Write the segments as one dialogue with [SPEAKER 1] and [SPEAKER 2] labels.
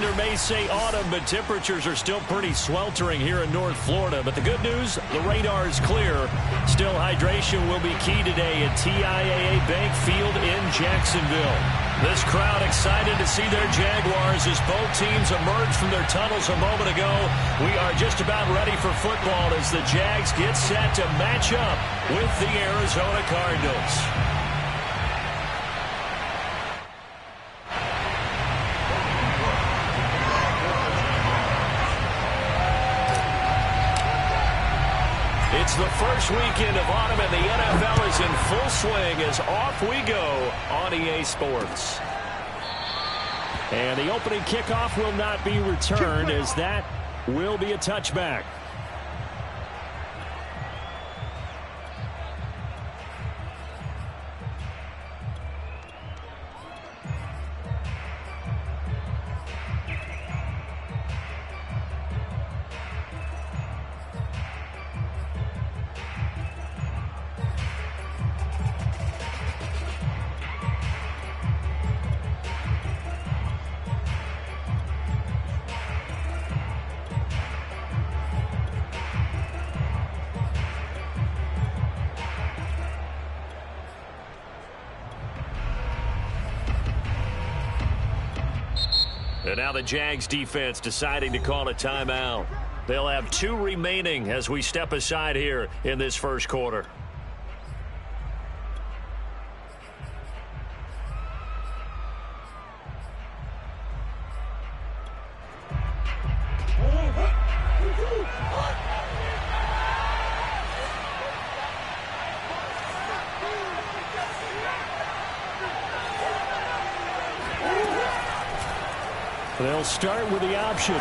[SPEAKER 1] calendar may say autumn, but temperatures are still pretty sweltering here in North Florida. But the good news, the radar is clear. Still, hydration will be key today at TIAA Bank Field in Jacksonville. This crowd excited to see their Jaguars as both teams emerge from their tunnels a moment ago. We are just about ready for football as the Jags get set to match up with the Arizona Cardinals. It's the first weekend of autumn, and the NFL is in full swing as off we go on EA Sports. And the opening kickoff will not be returned, as that will be a touchback. And now the Jags defense deciding to call a timeout. They'll have 2 remaining as we step aside here in this first quarter. They'll start with the option.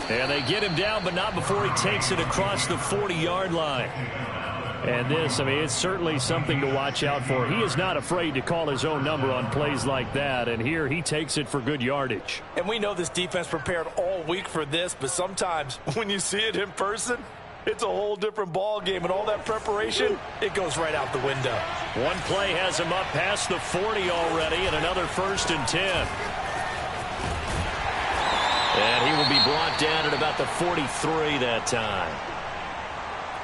[SPEAKER 1] And they get him down, but not before he takes it across the 40-yard line. And this, I mean, it's certainly something to watch out for. He is not afraid to call his own number on plays like that. And here he takes it for good yardage.
[SPEAKER 2] And we know this defense prepared all week for this, but sometimes when you see it in person, it's a whole different ball game, and all that preparation, it goes right out the window.
[SPEAKER 1] One play has him up past the 40 already, and another 1st and 10. And he will be brought down at about the 43 that time.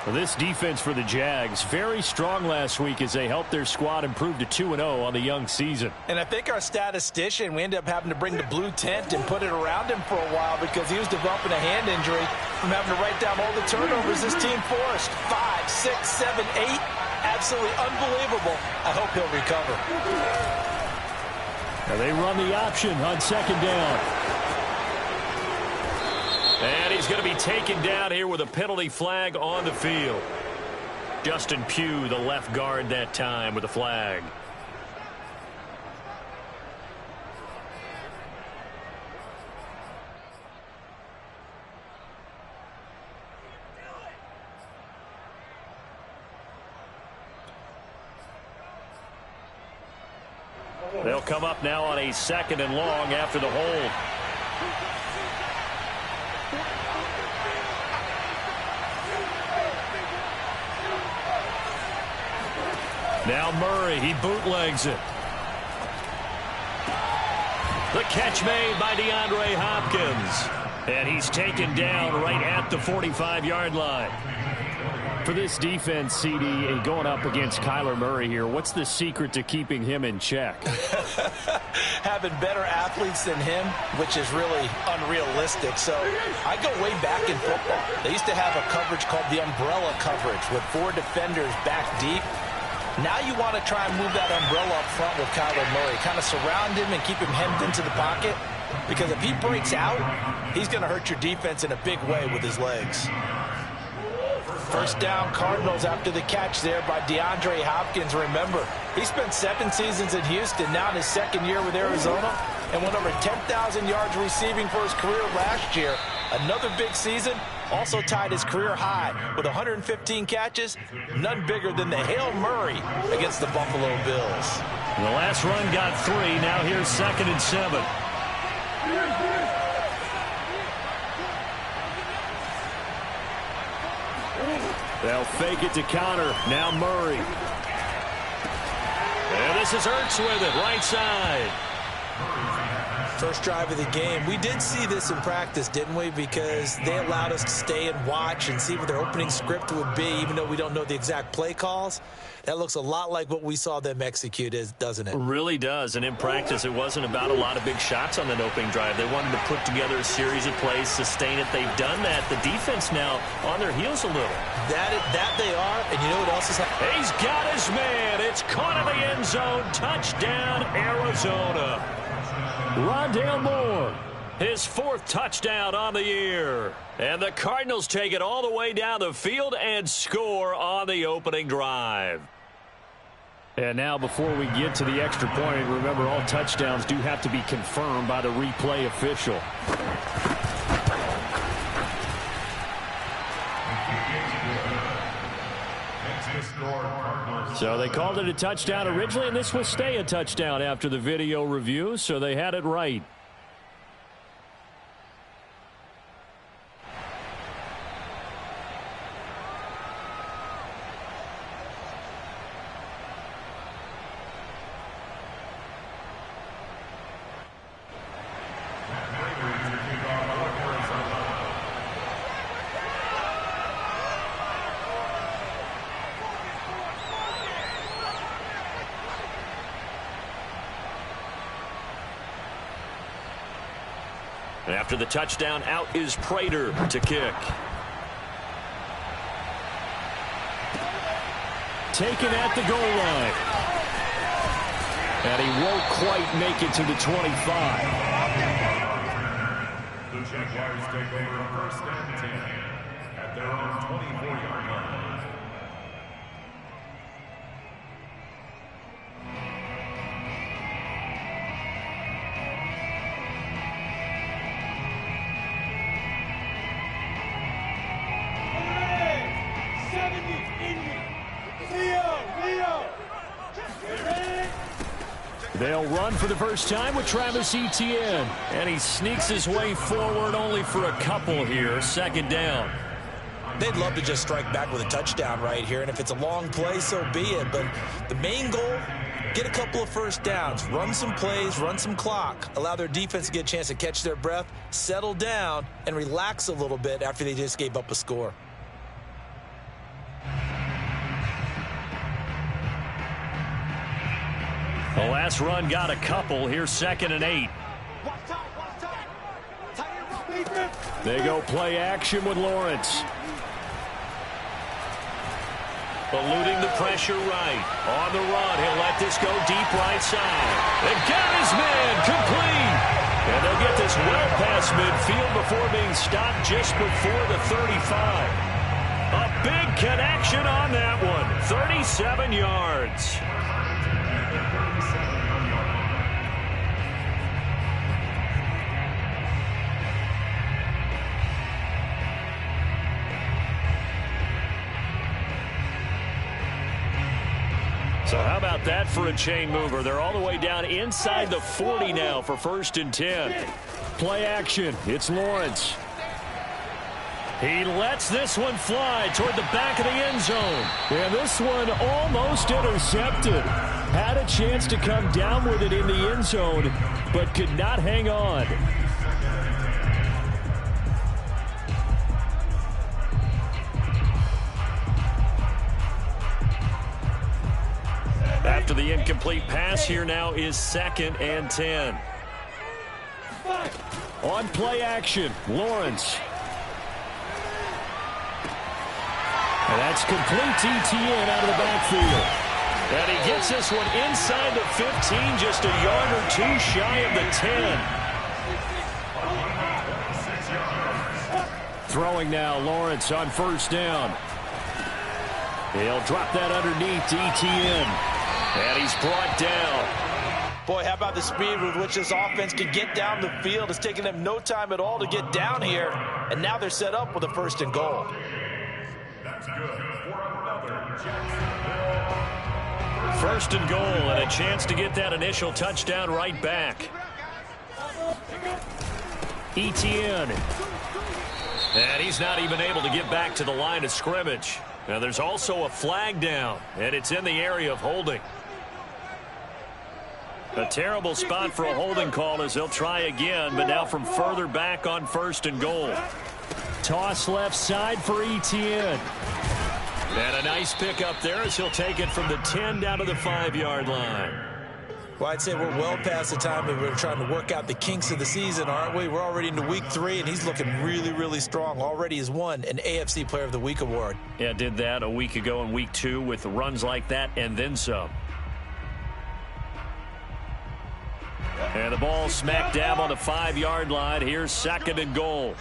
[SPEAKER 1] Well, this defense for the Jags, very strong last week as they helped their squad improve to 2-0 on the young season.
[SPEAKER 2] And I think our statistician, we ended up having to bring the blue tent and put it around him for a while because he was developing a hand injury from having to write down all the turnovers this team forced. 5, 6, 7, 8. Absolutely unbelievable. I hope he'll recover.
[SPEAKER 1] Now they run the option on 2nd down. And he's going to be taken down here with a penalty flag on the field. Justin Pugh, the left guard that time, with a flag. They'll come up now on a 2nd and long after the hold. Now Murray, he bootlegs it. The catch made by DeAndre Hopkins. And he's taken down right at the 45-yard line. For this defense, CD, going up against Kyler Murray here, what's the secret to keeping him in check?
[SPEAKER 2] Having better athletes than him, which is really unrealistic. So I go way back in football. They used to have a coverage called the umbrella coverage with 4 defenders back deep. Now you want to try and move that umbrella up front with Kyler Murray. Kind of surround him and keep him hemmed into the pocket. Because if he breaks out, he's going to hurt your defense in a big way with his legs. 1st down Cardinals after the catch there by DeAndre Hopkins. Remember, he spent 7 seasons in Houston, now in his 2nd year with Arizona, and went over 10,000 yards receiving for his career last year. Another big season. Also tied his career high with 115 catches, none bigger than the Hail Murray against the Buffalo Bills.
[SPEAKER 1] The last run got 3. Now here's 2nd and 7. They'll fake it to counter. Now Murray. And this is Ertz with it, right side.
[SPEAKER 2] First drive of the game. We did see this in practice, didn't we? Because they allowed us to stay and watch and see what their opening script would be, even though we don't know the exact play calls. That looks a lot like what we saw them execute, doesn't it?
[SPEAKER 1] It really does. And in practice, it wasn't about a lot of big shots on that opening drive. They wanted to put together a series of plays, sustain it. They've done that. The defense now on their heels a little.
[SPEAKER 2] That they are. And you know what else is happening?
[SPEAKER 1] He's got his man. It's caught in the end zone. Touchdown, Arizona. Rondale Moore, his 4th touchdown on the year. And the Cardinals take it all the way down the field and score on the opening drive. And now before we get to the extra point, remember all touchdowns do have to be confirmed by the replay official. So they called it a touchdown originally, and this will stay a touchdown after the video review, so they had it right. After the touchdown, out is Prater to kick. Taken at the goal line. And he won't quite make it to the 25.
[SPEAKER 3] The Jaguars take over first and 10 at their own 24-yard line.
[SPEAKER 1] They'll run for the first time with Travis Etienne. And he sneaks his way forward only for a couple here. 2nd down.
[SPEAKER 2] They'd love to just strike back with a touchdown right here. And if it's a long play, so be it. But the main goal, get a couple of first downs. Run some plays, run some clock. Allow their defense to get a chance to catch their breath, settle down, and relax a little bit after they just gave up a score.
[SPEAKER 1] The last run got a couple. Here's 2nd and 8. They go play action with Lawrence. Eluding the pressure right. On the run, he'll let this go deep right side. They've got his man complete. And they'll get this well past midfield before being stopped just before the 35. A big connection on that one. 37 yards. So how about that for a chain mover? They're all the way down inside the 40 now for 1st and 10. Play action. It's Lawrence. He lets this one fly toward the back of the end zone. And this one almost intercepted. Had a chance to come down with it in the end zone, but could not hang on. After the incomplete pass, here now is 2nd and 10. On play action, Lawrence. And that's complete to Etienne out of the backfield. And he gets this one inside the 15, just a yard or two shy of the 10. Throwing now, Lawrence on 1st down. He'll drop that underneath to Etienne. And he's brought down.
[SPEAKER 2] Boy, how about the speed with which this offense can get down the field? It's taken them no time at all to get down here. And now they're set up with a 1st and goal.
[SPEAKER 3] That's good for another
[SPEAKER 1] 1st and goal and a chance to get that initial touchdown right back. Etienne. And he's not even able to get back to the line of scrimmage. Now there's also a flag down, and it's in the area of holding. A terrible spot for a holding call as they'll try again, but now from further back on 1st and goal. Toss left side for Etienne. And a nice pick up there as he'll take it from the 10 down to the 5-yard line.
[SPEAKER 2] Well, I'd say we're well past the time that we're trying to work out the kinks of the season, aren't we? We're already into week 3, and he's looking really, really strong. Already has won an AFC Player of the Week award.
[SPEAKER 1] Yeah, did that a week ago in week 2 with runs like that and then some. And the ball smack dab on the 5-yard line. Here's 2nd and goal.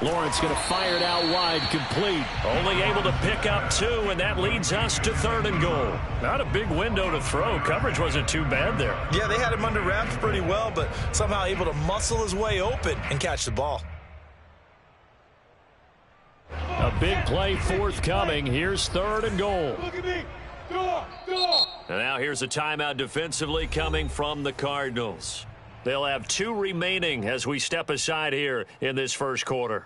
[SPEAKER 1] Lawrence going to fire it out wide, complete. Only able to pick up 2, and that leads us to 3rd and goal. Not a big window to throw. Coverage wasn't too bad there.
[SPEAKER 2] Yeah, they had him under wraps pretty well, but somehow able to muscle his way open and catch the ball.
[SPEAKER 1] A big play forthcoming. Here's 3rd and goal.
[SPEAKER 4] Look at me. Go.
[SPEAKER 1] And now here's a timeout defensively coming from the Cardinals. They'll have 2 remaining as we step aside here in this first quarter.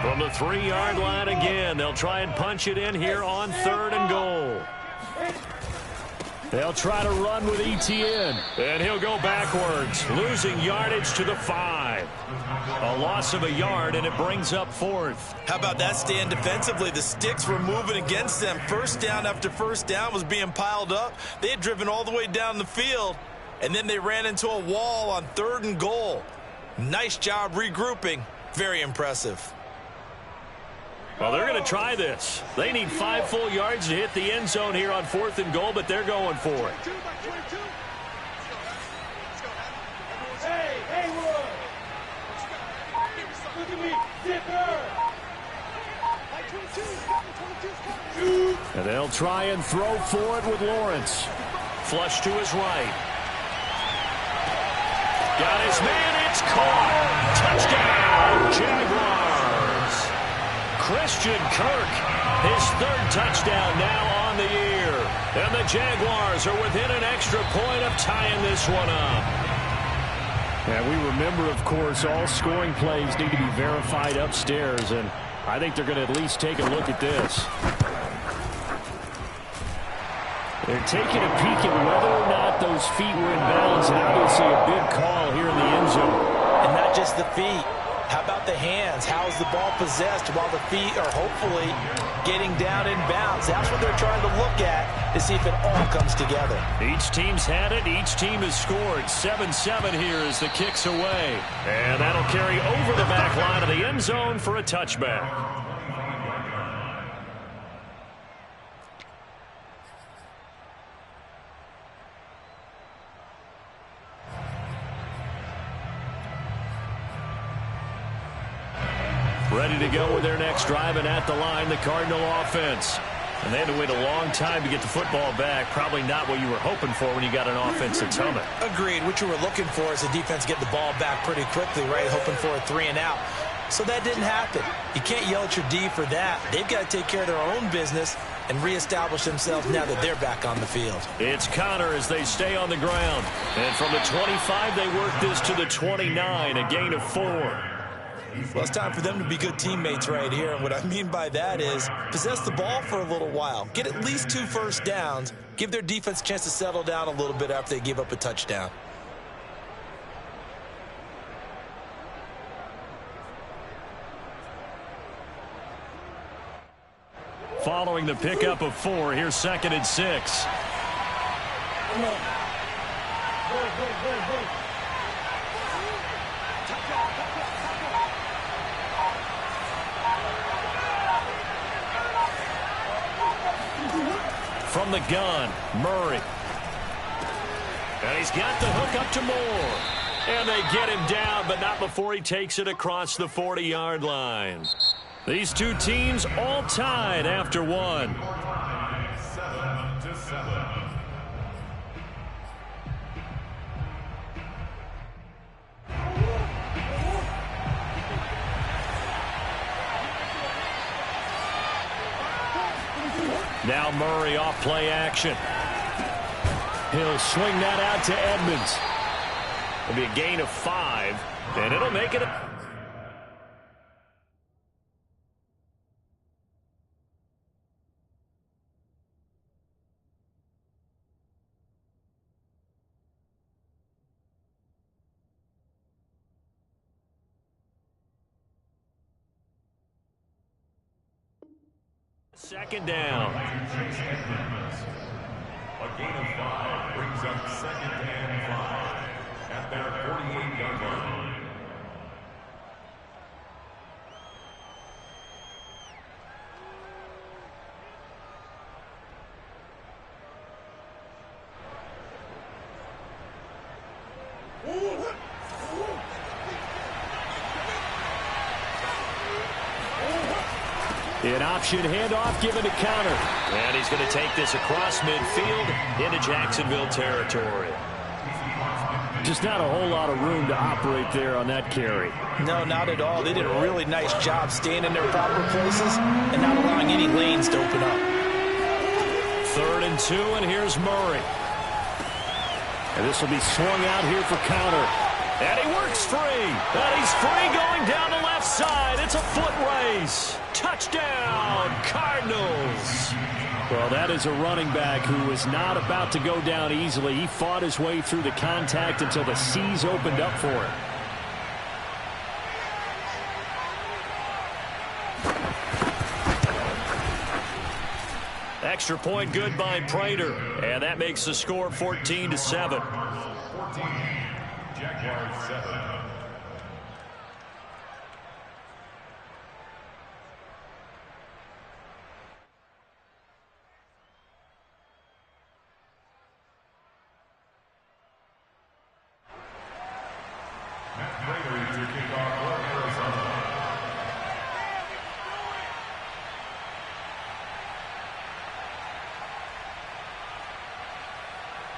[SPEAKER 1] From the 3-yard line again, they'll try and punch it in here on 3rd and goal. They'll try to run with Etienne, and he'll go backwards, losing yardage to the 5. A loss of a yard, and it brings up 4th.
[SPEAKER 2] How about that stand defensively? The sticks were moving against them. First down after first down was being piled up. They had driven all the way down the field, and then they ran into a wall on 3rd and goal. Nice job regrouping. Very impressive.
[SPEAKER 1] Well, they're going to try this. They need 5 full yards to hit the end zone here on 4th and goal, but they're going for it.
[SPEAKER 4] Hey, Wood. Look at me. Zipper.
[SPEAKER 1] And they'll try and throw for it with Lawrence. Flush to his right. Got his man. It's caught. Touchdown, Jaguars. Christian Kirk, his 3rd touchdown now on the year. And the Jaguars are within an extra point of tying this one up. And we remember, of course, all scoring plays need to be verified upstairs, and I think they're going to at least take a look at this. They're taking a peek at whether or not those feet were in bounds, and obviously a big call here in the end zone.
[SPEAKER 2] And not just the feet. How about the hands? How is the ball possessed while the feet are hopefully getting down in bounds? That's what they're trying to look at to see if it all comes together.
[SPEAKER 1] Each team's had it. Each team has scored. 7-7 here as the kick's away. And that'll carry over the back line of the end zone for a touchback. Ready to go with their next drive, and at the line, the Cardinal offense. And they had to wait a long time to get the football back. Probably not what you were hoping for when you got an offense that's humming.
[SPEAKER 2] Agreed. What you were looking for is the defense get the ball back pretty quickly, right? Hoping for a 3 and out. So that didn't happen. You can't yell at your D for that. They've got to take care of their own business and reestablish themselves now that they're back on the field.
[SPEAKER 1] It's Connor as they stay on the ground. And from the 25, they work this to the 29, a gain of 4.
[SPEAKER 2] Well, it's time for them to be good teammates right here. And what I mean by that is possess the ball for a little while. Get at least 2 first downs. Give their defense a chance to settle down a little bit after they give up a touchdown.
[SPEAKER 1] Following the pickup of 4, here's 2nd and 6. From the gun, Murray. And he's got the hook up to Moore. And they get him down, but not before he takes it across the 40-yard line. These two teams all tied after 1.
[SPEAKER 3] 7-7.
[SPEAKER 1] Now Murray off play action. He'll swing that out to Edmonds. It'll be a gain of 5, and it'll make it a... Second down.
[SPEAKER 3] A gain of 5 brings up 2nd and 5 at their 48-yard line.
[SPEAKER 1] An option handoff given to counter. And he's going to take this across midfield into Jacksonville territory. Just not a whole lot of room to operate there on that carry.
[SPEAKER 2] No, not at all. They did a really nice job staying in their proper places and not allowing any lanes to open up.
[SPEAKER 1] 3rd and 2, and here's Murray. And this will be swung out here for counter. And he works free. And he's free going down the left side. It's a foot race. Touchdown, Cardinals. Well, that is a running back who is not about to go down easily. He fought his way through the contact until the seas opened up for him. Extra point good by Prater. And that makes the score 14-7.
[SPEAKER 3] 14, Jaguars 7.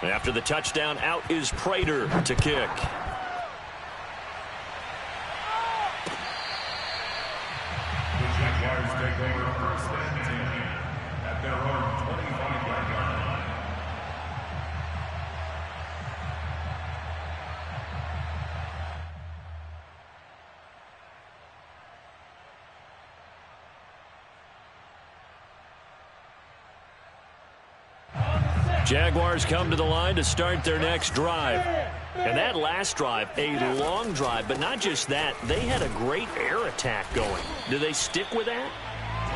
[SPEAKER 1] After the touchdown, out is Prater to kick.
[SPEAKER 3] The Jaguars take over 1st and 10 at their own 25-yard line.
[SPEAKER 1] Jaguars come to the line to start their next drive. And that last drive, a long drive, but not just that, they had a great air attack going. Do they stick with that?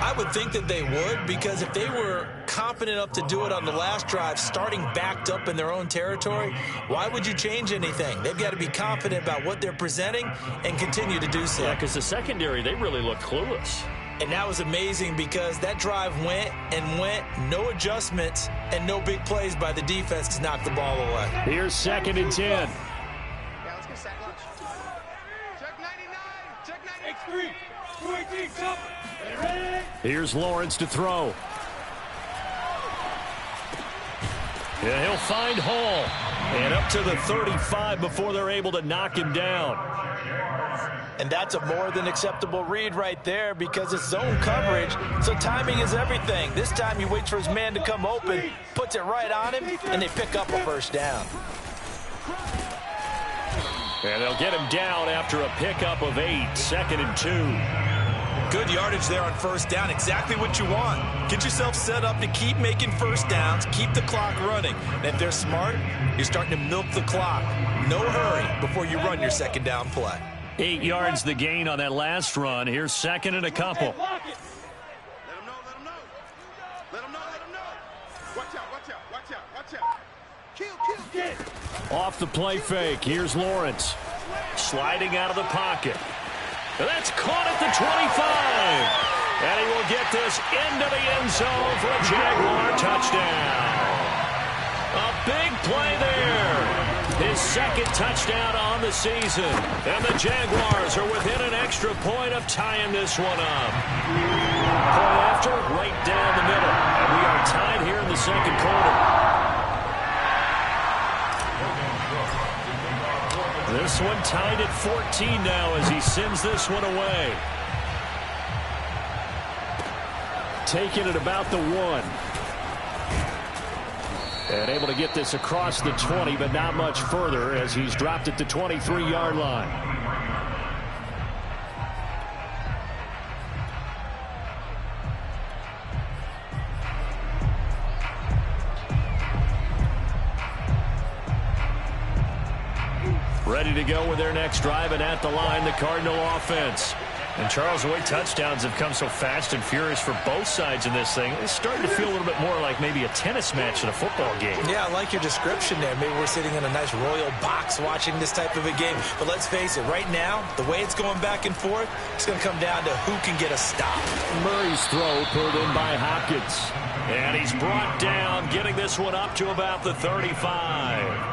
[SPEAKER 2] I would think that they would, because if they were confident enough to do it on the last drive, starting backed up in their own territory, why would you change anything? They've got to be confident about what they're presenting and continue to do so.
[SPEAKER 1] Yeah, because the secondary, they really look clueless.
[SPEAKER 2] And that was amazing because that drive went and went, no adjustments and no big plays by the defense to knock the ball away.
[SPEAKER 1] Here's 2nd and 10.
[SPEAKER 4] Yeah, let's get sack lunch. Check 99. Check 99. X3. 218. Jump. Ready?
[SPEAKER 1] Here's Lawrence to throw. Yeah, he'll find Hall. And up to the 35 before they're able to knock him down.
[SPEAKER 2] And that's a more than acceptable read right there because it's zone coverage, so timing is everything. This time you wait for his man to come open, puts it right on him, and they pick up a 1st down.
[SPEAKER 1] And they'll get him down after a pickup of 8, 2nd and 2.
[SPEAKER 2] Good yardage there on 1st down, exactly what you want. Get yourself set up to keep making 1st downs, keep the clock running. And if they're smart, you're starting to milk the clock. No hurry before you run your 2nd down play.
[SPEAKER 1] 8 yards the gain on that last run. Here's 2nd and a couple.
[SPEAKER 4] Let him know. Let him know. Let him know. Let him know. Watch out. Watch out. Watch out. Watch out. Kill. Get.
[SPEAKER 1] Off the play fake. Here's Lawrence. Sliding out of the pocket. And that's caught at the 25. And he will get this into the end zone for a Jaguar touchdown. A big play there. His 2nd touchdown on the season. And the Jaguars are within an extra point of tying this one up. Point after, right down the middle. And we are tied here in the 2nd quarter. This one tied at 14 now as he sends this one away. taking it about the 1. And able to get this across the 20, but not much further as he's dropped at the 23-yard line. Ready to go with their next drive, and at the line, the Cardinal offense. And, Charles, the way touchdowns have come so fast and furious for both sides in this thing, it's starting to feel a little bit more like maybe a tennis match in a football game.
[SPEAKER 2] Yeah, I like your description there. Maybe we're sitting in a nice royal box watching this type of a game. But let's face it, right now, the way it's going back and forth, it's going to come down to who can get a stop.
[SPEAKER 1] Murray's throw pulled in by Hopkins. And he's brought down, getting this one up to about the 35.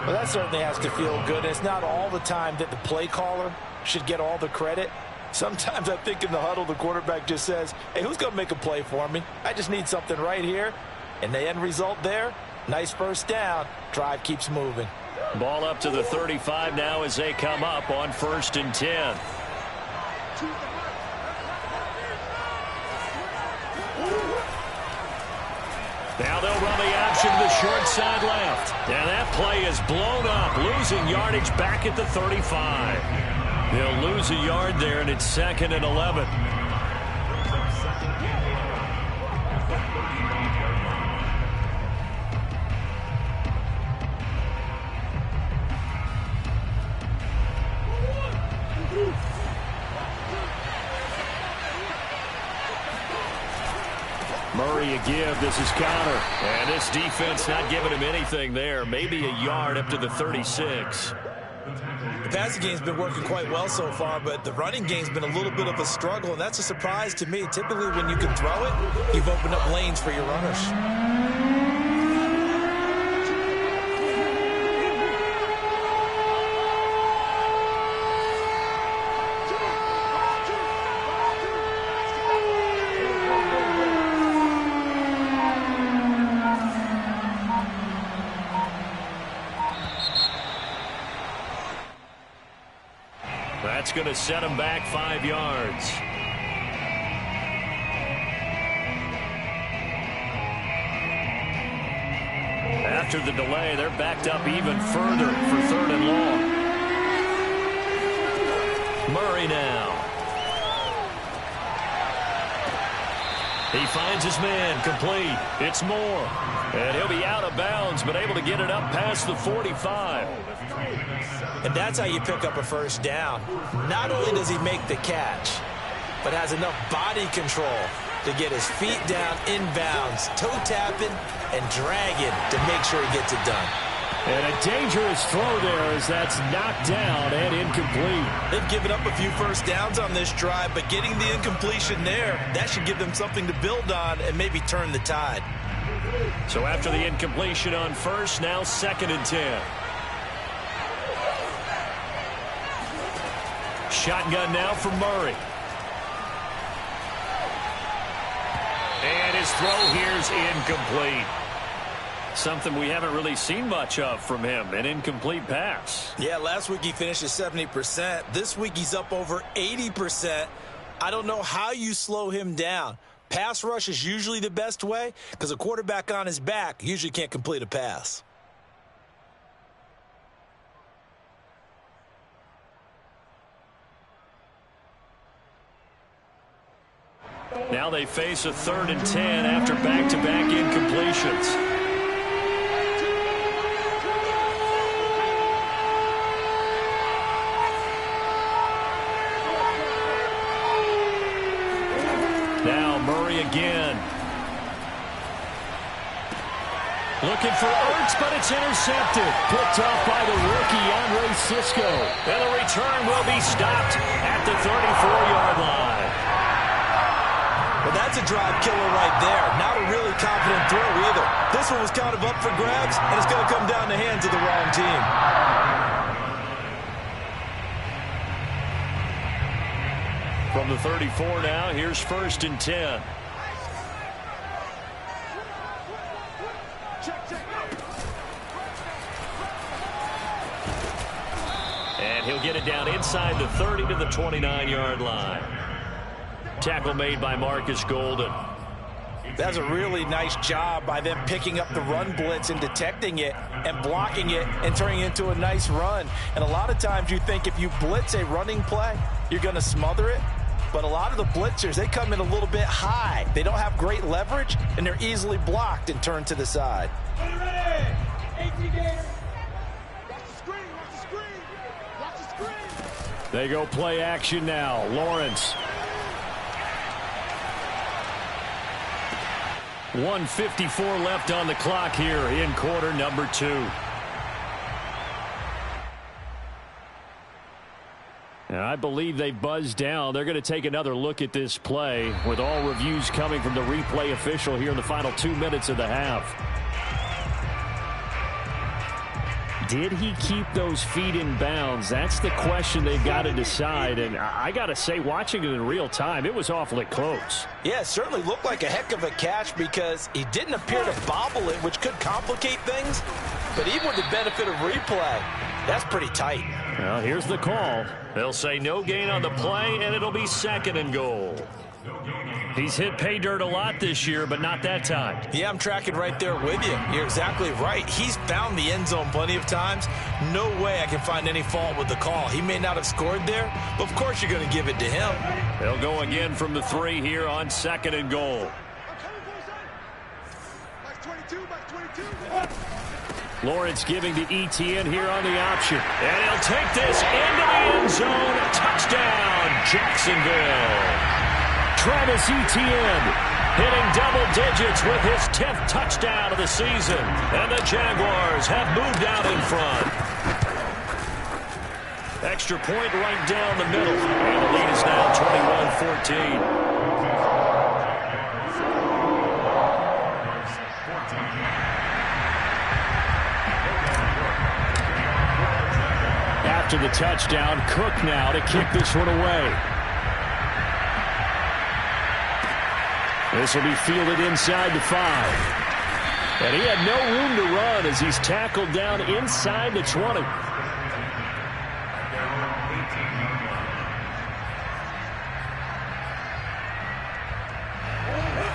[SPEAKER 2] Well, that certainly has to feel good. It's not all the time that the play caller should get all the credit. Sometimes I think in the huddle, the quarterback just says, hey, who's going to make a play for me? I just need something right here. And the end result there, nice first down. Drive keeps moving.
[SPEAKER 1] Ball up to the 35 now as they come up on 1st and 10. Now they'll run the option to the short side left. And that play is blown up, losing yardage back at the 35. They'll lose a yard there, and it's 2nd and 11. Murray a give. This is counter. And this defense not giving him anything there. Maybe a yard up to the 36.
[SPEAKER 2] The passing game's been working quite well so far, but the running game's been a little bit of a struggle, and that's a surprise to me. Typically, when you can throw it, you've opened up lanes for your runners.
[SPEAKER 1] That's going to set him back 5 yards. After the delay, they're backed up even further for 3rd and long. Murray now. He finds his man, complete. It's Moore. And he'll be out of bounds, but able to get it up past the 45.
[SPEAKER 2] And that's how you pick up a first down. Not only does he make the catch, but has enough body control to get his feet down inbounds, toe tapping and dragging to make sure he gets it done.
[SPEAKER 1] And a dangerous throw there as that's knocked down and incomplete.
[SPEAKER 2] They've given up a few first downs on this drive, but getting the incompletion there, that should give them something to build on and maybe turn the tide.
[SPEAKER 1] So after the incompletion on first, now 2nd and 10. Shotgun now for Murray. And his throw here's incomplete. Something we haven't really seen much of from him, an incomplete pass.
[SPEAKER 2] Yeah, last week he finished at 70%. This week he's up over 80%. I don't know how you slow him down. Pass rush is usually the best way because a quarterback on his back usually can't complete a pass.
[SPEAKER 1] Now they face a 3rd and 10 after back-to-back incompletions. Now Murray again. Looking for Ertz, but it's intercepted. Picked off by the rookie, Andre Sisco. And the return will be stopped at the 34-yard line.
[SPEAKER 2] Well, that's a drive killer right there. Not a really confident throw either. This one was kind of up for grabs, and it's going to come down the hands of the wrong team.
[SPEAKER 1] From the 34 now, here's 1st and 10. And he'll get it down inside the 30 to the 29-yard line. tackle made by Marcus Golden.
[SPEAKER 2] That's a really nice job by them picking up the run blitz and detecting it and blocking it and turning it into a nice run. And a lot of times you think if you blitz a running play, you're going to smother it. But a lot of the blitzers, they come in a little bit high. They don't have great leverage, and they're easily blocked and turned to the side.
[SPEAKER 1] They go play action now. Lawrence. 1:54 left on the clock here in quarter number 2. And I believe they buzzed down. They're going to take another look at this play with all reviews coming from the replay official here in the final 2 minutes of the half. Did he keep those feet in bounds? That's the question they've got to decide. And I got to say, watching it in real time, it was awfully close.
[SPEAKER 2] Yeah, it certainly looked like a heck of a catch because he didn't appear to bobble it, which could complicate things. But even with the benefit of replay, that's pretty tight.
[SPEAKER 1] Well, here's the call. They'll say no gain on the play, and it'll be 2nd and goal. He's hit pay dirt a lot this year, but not that time.
[SPEAKER 2] Yeah, I'm tracking right there with you. You're exactly right. He's found the end zone plenty of times. No way I can find any fault with the call. He may not have scored there, but of course you're going to give it to him.
[SPEAKER 1] They'll go again from the 3 here on 2nd and goal. Lawrence giving to ETN here on the option. And he'll take this into the end zone. Touchdown, Jacksonville. Travis Etienne hitting double digits with his 10th touchdown of the season. And the Jaguars have moved out in front. Extra point right down the middle. And the lead is now 21-14. After the touchdown, Cook now to kick this one away. This will be fielded inside the 5. And he had no room to run as he's tackled down inside the 20.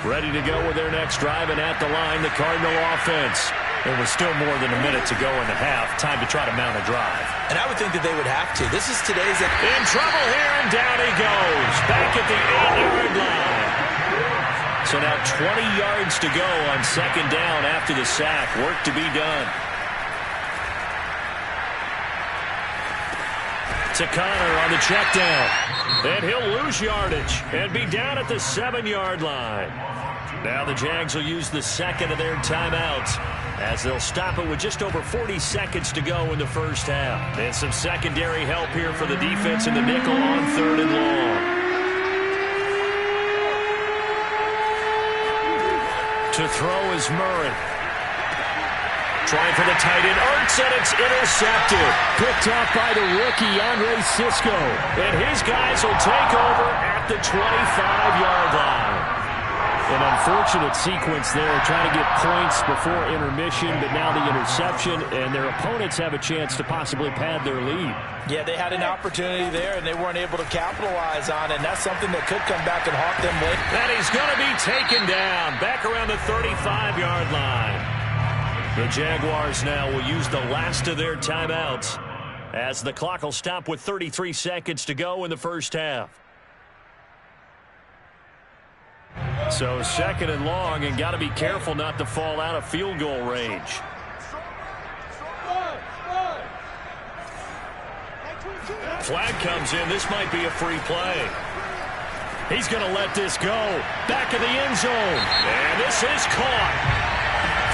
[SPEAKER 1] Ready to go with their next drive, and at the line, the Cardinal offense. There was still more than a minute to go in the half. Time to try to mount a drive.
[SPEAKER 2] And I would think that they would have to. This is today's...
[SPEAKER 1] In trouble here, and down he goes. Back at the 8-yard line. So now 20 yards to go on 2nd down after the sack. Work to be done. To Connor on the check down. And he'll lose yardage and be down at the 7-yard line. Now the Jags will use the 2nd of their timeouts as they'll stop it with just over 40 seconds to go in the first half. And some secondary help here for the defense in the nickel on 3rd and long. To throw is Murray. Trying for the tight end, Ertz, and it's intercepted. Picked off by the rookie, Andre Sisco. And his guys will take over at the 25-yard line. An unfortunate sequence there, trying to get points before intermission, but now the interception, and their opponents have a chance to possibly pad their lead.
[SPEAKER 2] Yeah, they had an opportunity there, and they weren't able to capitalize on it, and that's something that could come back and haunt them later.
[SPEAKER 1] And he's going to be taken down, back around the 35-yard line. The Jaguars now will use the last of their timeouts as the clock will stop with 33 seconds to go in the first half. So 2nd and long, and got to be careful not to fall out of field goal range. Flag comes in. This might be a free play. He's going to let this go. Back of the end zone. And this is caught.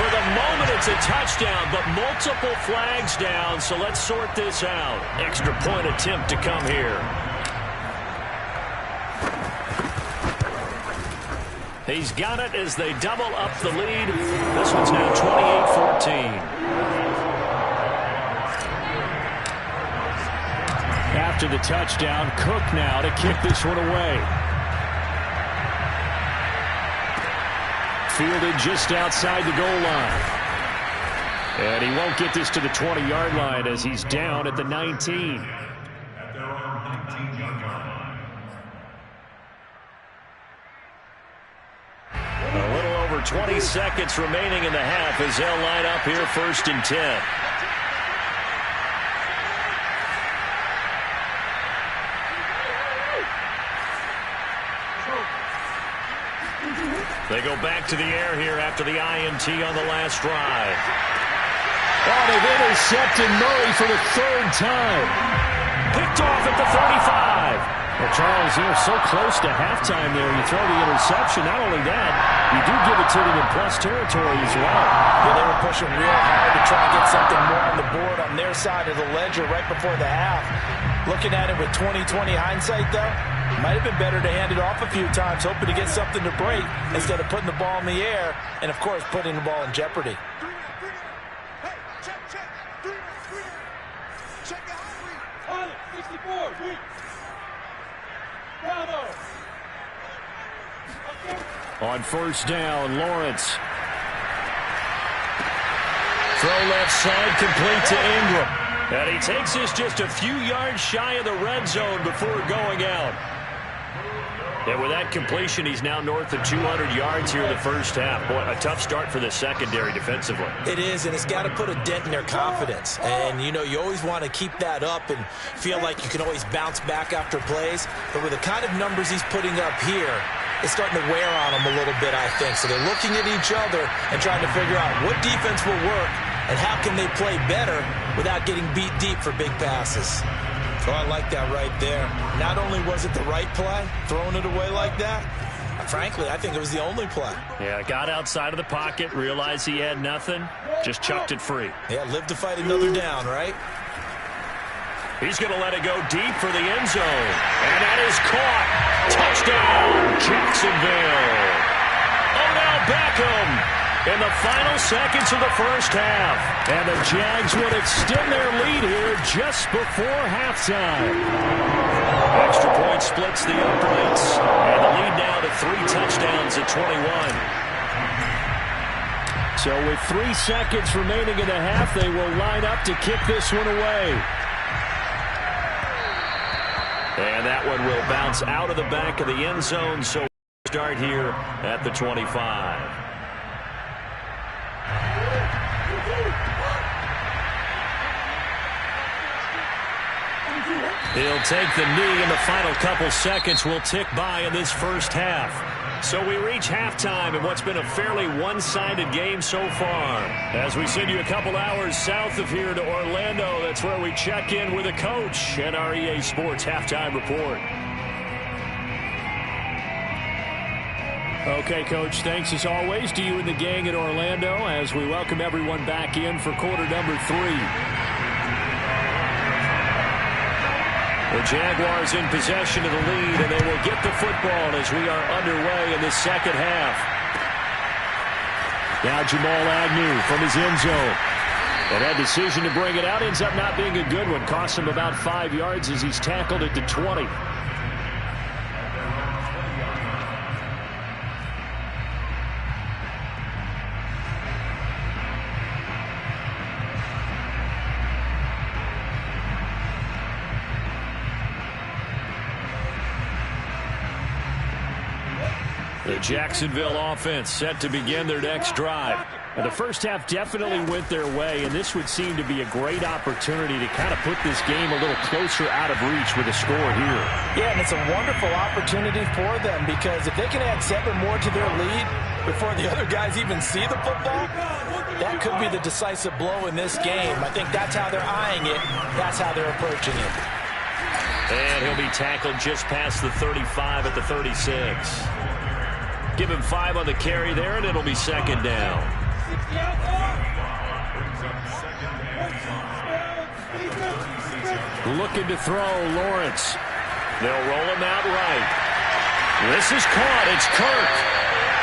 [SPEAKER 1] For the moment, it's a touchdown, but multiple flags down, so let's sort this out. Extra point attempt to come here. He's got it as they double up the lead. This one's now 28-14. After the touchdown, Cook now to kick this one away. Fielded just outside the goal line. And he won't get this to the 20-yard line as he's down at the 19.
[SPEAKER 3] At their own 19-yard line.
[SPEAKER 1] 20 seconds remaining in the half as they'll line up here 1st and 10. They go back to the air here after the INT on the last drive.
[SPEAKER 5] Oh, they've intercepted Murray for the 3rd time.
[SPEAKER 1] Picked off at the 35.
[SPEAKER 5] Well, Charles, you're so close to halftime there. You throw the interception. Not only that, you do give it to them in plus territory as well.
[SPEAKER 2] Yeah, they were pushing real hard to try and get something more on the board on their side of the ledger right before the half. Looking at it with 20/20 hindsight, though, might have been better to hand it off a few times, hoping to get something to break instead of putting the ball in the air and, of course, putting the ball in jeopardy.
[SPEAKER 1] On 1st down, Lawrence. Throw left side, complete to Ingram. And he takes this just a few yards shy of the red zone before going out. And with that completion, he's now north of 200 yards here in the first half. Boy, a tough start for the secondary defensively.
[SPEAKER 2] It is, and it's got to put a dent in their confidence. And, you know, you always want to keep that up and feel like you can always bounce back after plays. But with the kind of numbers he's putting up here, it's starting to wear on them a little bit, I think. So they're looking at each other and trying to figure out what defense will work and how can they play better without getting beat deep for big passes. Oh, I like that right there. Not only was it the right play, throwing it away like that, frankly, I think it was the only play.
[SPEAKER 1] Yeah, got outside of the pocket, realized he had nothing, just chucked it free.
[SPEAKER 2] Yeah, live to fight another down, right?
[SPEAKER 1] He's going to let it go deep for the end zone. And that is caught. Touchdown, Jacksonville. Odell Beckham in the final seconds of the first half. And the Jags would extend their lead here just before halftime. Extra point splits the uprights. And the lead now to 3 touchdowns at 21.
[SPEAKER 5] So with 3 seconds remaining in the half, they will line up to kick this one away.
[SPEAKER 1] And that one will bounce out of the back of the end zone. So we'll start here at the 25. He'll take the knee, and the final couple seconds will tick by in this first half. So we reach halftime in what's been a fairly one-sided game so far. As we send you a couple hours south of here to Orlando, that's where we check in with a coach and our EA Sports Halftime Report.
[SPEAKER 5] Okay, Coach, thanks as always to you and the gang at Orlando as we welcome everyone back in for quarter number 3.
[SPEAKER 1] The Jaguars in possession of the lead, and they will get the football as we are underway in the second half.
[SPEAKER 5] Now Jamal Agnew from his end zone. And that decision to bring it out ends up not being a good one. Cost him about 5 yards as he's tackled at the 20.
[SPEAKER 1] The Jacksonville offense set to begin their next drive.
[SPEAKER 5] And the first half definitely went their way, and this would seem to be a great opportunity to kind of put this game a little closer out of reach with a score here.
[SPEAKER 2] Yeah, and it's a wonderful opportunity for them because if they can add 7 more to their lead before the other guys even see the football, that could be the decisive blow in this game. I think that's how they're eyeing it. That's how they're approaching it.
[SPEAKER 1] And he'll be tackled just past the 35 at the 36. Give him 5 on the carry there, and it'll be second down.
[SPEAKER 5] Looking to throw, Lawrence.
[SPEAKER 1] They'll roll him out right. This is caught. It's Kirk.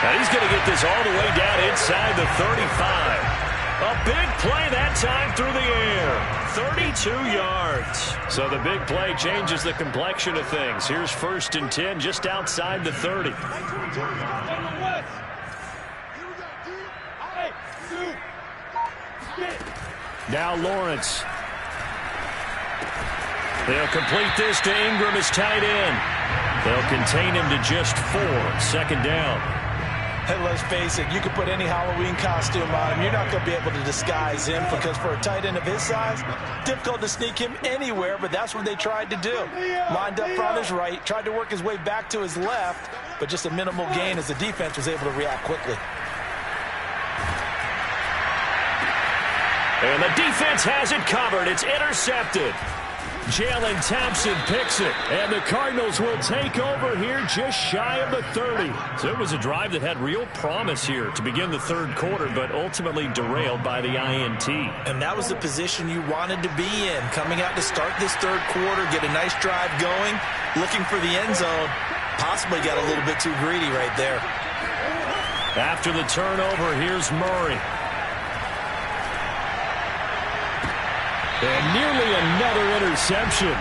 [SPEAKER 1] And he's going to get this all the way down inside the 35. A big play that time through the air. 32 yards. So the big play changes the complexion of things. Here's 1st and 10 just outside the 30.
[SPEAKER 5] Now Lawrence.
[SPEAKER 1] They'll complete this to Ingram as tight end. They'll contain him to just 4. Second down.
[SPEAKER 2] And let's face it, you can put any Halloween costume on him. You're not going to be able to disguise him because for a tight end of his size, difficult to sneak him anywhere, but that's what they tried to do. Lined up on his right, tried to work his way back to his left, but just a minimal gain as the defense was able to react quickly.
[SPEAKER 1] And the defense has it covered. It's intercepted. Jalen Thompson picks it, and the Cardinals will take over here just shy of the 30. So it was a drive that had real promise here to begin the third quarter, but ultimately derailed by the INT.
[SPEAKER 2] And that was the position you wanted to be in, coming out to start this third quarter, get a nice drive going, looking for the end zone. Possibly got a little bit too greedy right there.
[SPEAKER 1] After the turnover, here's Murray. And nearly another interception.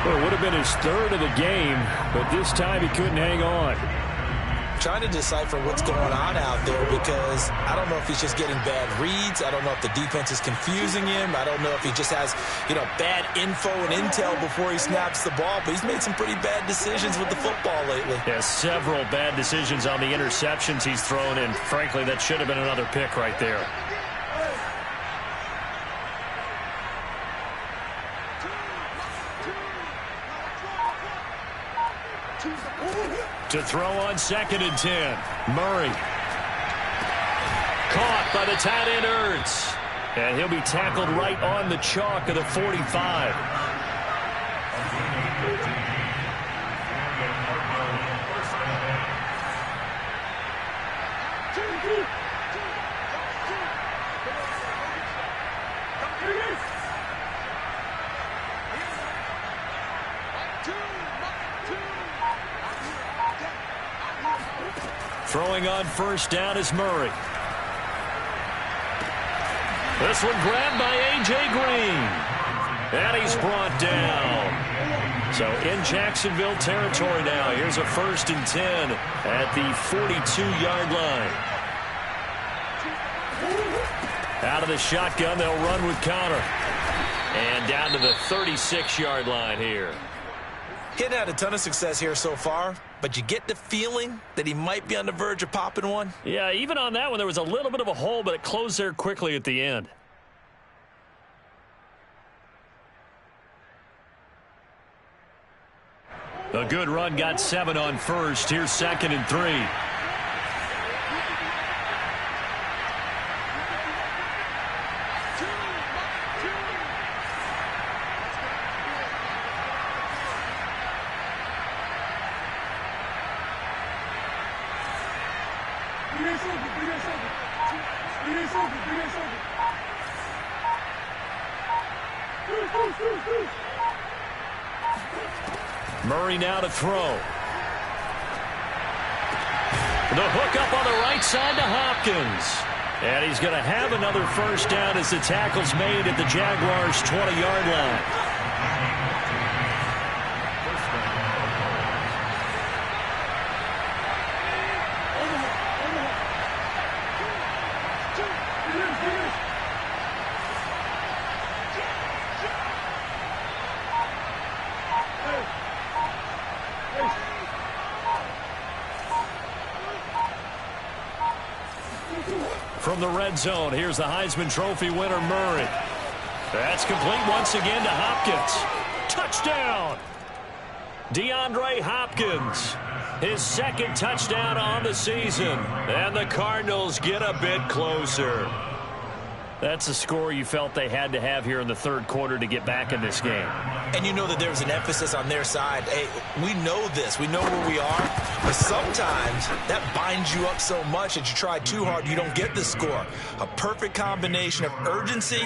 [SPEAKER 1] Well, it would have been his third of the game, but this time he couldn't hang on.
[SPEAKER 2] Trying to decipher what's going on out there because I don't know if he's just getting bad reads. I don't know if the defense is confusing him. I don't know if he just has, bad info and intel before he snaps the ball. But he's made some pretty bad decisions with the football lately.
[SPEAKER 1] Yeah, several bad decisions on the interceptions he's thrown, and frankly, that should have been another pick right there. To throw on 2nd and 10. Murray. Caught by the tight end Ertz. And he'll be tackled right on the chalk of the 45. Throwing on first down is Murray. This one grabbed by A.J. Green. And he's brought down. So in Jacksonville territory now. Here's a 1st and 10 at the 42-yard line. Out of the shotgun, they'll run with Connor. And down to the 36-yard line here.
[SPEAKER 2] He'd had a ton of success here so far, but you get the feeling that he might be on the verge of popping one.
[SPEAKER 1] Yeah, even on that one, there was a little bit of a hole, but it closed there quickly at the end. A good run got 7 on first. Here's 2nd and 3. Murray now to throw. The hook up on the right side to Hopkins. And he's going to have another first down as the tackle's made at the Jaguars' 20-yard line. From the red zone, here's the Heisman Trophy winner, Murray. That's complete once again to Hopkins. Touchdown! DeAndre Hopkins, his 2nd touchdown on the season. And the Cardinals get a bit closer. That's a score you felt they had to have here in the third quarter to get back in this game.
[SPEAKER 2] And you know that there was an emphasis on their side. Hey, we know this. We know where we are. But sometimes that binds you up so much that you try too hard, you don't get the score. A perfect combination of urgency,